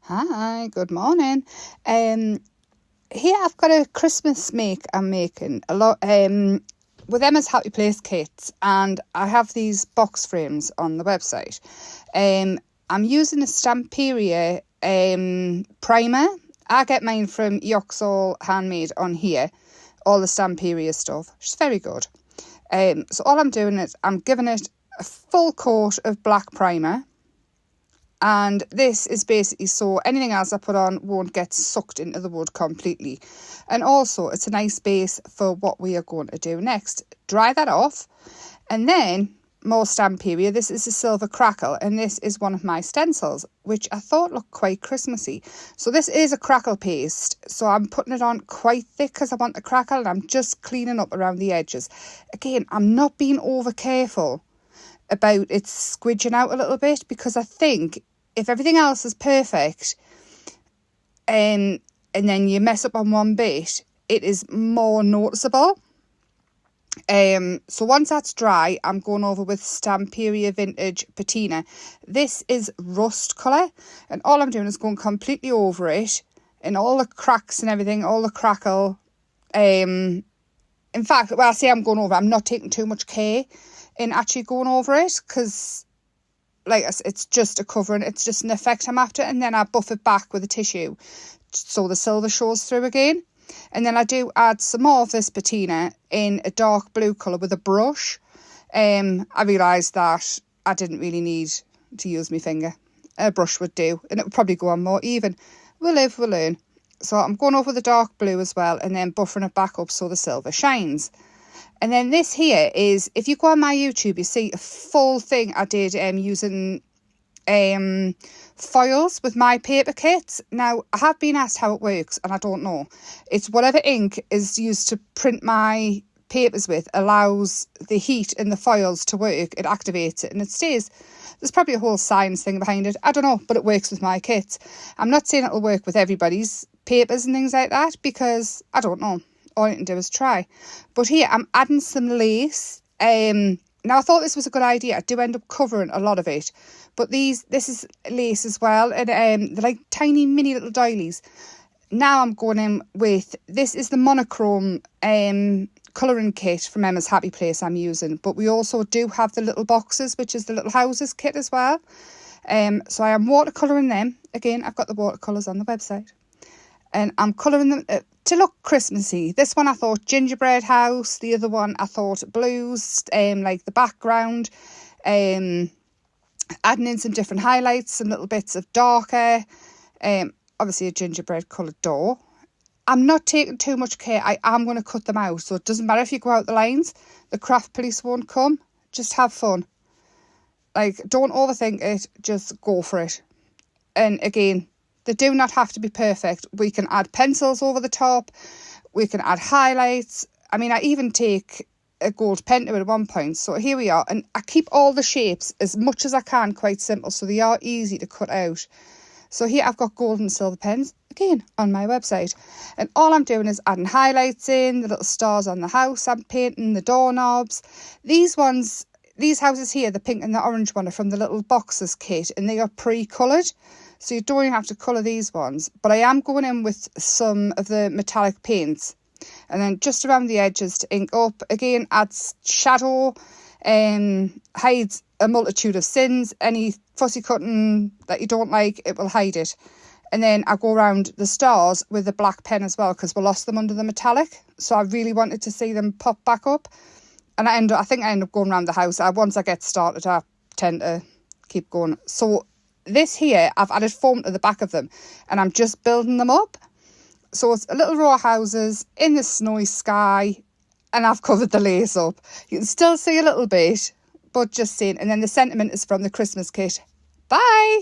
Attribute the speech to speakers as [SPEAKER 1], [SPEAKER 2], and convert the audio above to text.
[SPEAKER 1] Hi, good morning. Here I've got a Christmas make I'm making a lot with Emma's Happy Place kits, and I have these box frames on the website. I'm using a stamperia primer. I get mine from Yoxall Handmade on here, all the stamperia stuff. It's very good. So all I'm doing is I'm giving it a full coat of black primer. And this is basically so anything else I put on won't get sucked into the wood completely. And also it's a nice base for what we are going to do next. Dry that off, and then more stamperia. This is a silver crackle, and this is one of my stencils, which I thought looked quite Christmassy. So this is a crackle paste, so I'm putting it on quite thick because I want the crackle, and I'm just cleaning up around the edges. Again, I'm not being over careful about it squidging out a little bit, because I think if everything else is perfect and then you mess up on one bit, it is more noticeable. So once that's dry, I'm going over with Stamperia Vintage Patina. This is rust colour, and all I'm doing is going completely over it and all the cracks and everything, all the crackle. In fact, when I say I'm going over, I'm not taking too much care in actually going over it, because like it's just a covering, it's just an effect I'm after, and then I buff it back with a tissue so the silver shows through again. And then I do add some more of this patina in a dark blue colour with a brush. I realised that I didn't really need to use my finger. A brush would do, and it would probably go on more even. We'll live, we'll learn. So I'm going over the dark blue as well, and then buffering it back up so the silver shines. And then this here is, if you go on my YouTube, you see a full thing I did using foils with my paper kits. Now, I have been asked how it works, and I don't know. It's whatever ink is used to print my papers with allows the heat in the foils to work. It activates it and it stays. There's probably a whole science thing behind it. I don't know, but it works with my kits. I'm not saying it'll work with everybody's papers and things like that, because I don't know. All you can do is try. But here I'm adding some lace. Now I thought this was a good idea. I do end up covering a lot of it, but this is lace as well, and they're like tiny mini little doilies. Now I'm going in with, this is the monochrome colouring kit from Emma's Happy Place I'm using, but we also do have the little boxes, which is the little houses kit as well. So I am watercolouring them. Again, I've got the watercolours on the website, and I'm colouring them to look Christmassy. This one I thought gingerbread house, the other one I thought blues, like the background, adding in some different highlights, some little bits of darker, obviously a gingerbread coloured door. I'm not taking too much care. I am going to cut them out, so it doesn't matter if you go out the lines, the craft police won't come. Just have fun. Like, don't overthink it, just go for it. And again, they do not have to be perfect. We can add pencils over the top. We can add highlights. I mean, I even take a gold pen to it at one point. So here we are. And I keep all the shapes as much as I can quite simple, so they are easy to cut out. So here I've got gold and silver pens, again, on my website. And all I'm doing is adding highlights in, the little stars on the house I'm painting, the doorknobs. These houses here, the pink and the orange one, are from the little boxes kit, and they are pre-coloured. So you don't even have to colour these ones. But I am going in with some of the metallic paints. And then just around the edges to ink up. Again, adds shadow, hides a multitude of sins. Any fussy cutting that you don't like, it will hide it. And then I go around the stars with a black pen as well, because we lost them under the metallic. So I really wanted to see them pop back up. And I think I end up going around the house. Once I get started, I tend to keep going. So this here, I've added foam to the back of them, and I'm just building them up. So it's a little row of houses in the snowy sky, and I've covered the lace up. You can still see a little bit, but just saying. And then the sentiment is from the Christmas kit. Bye!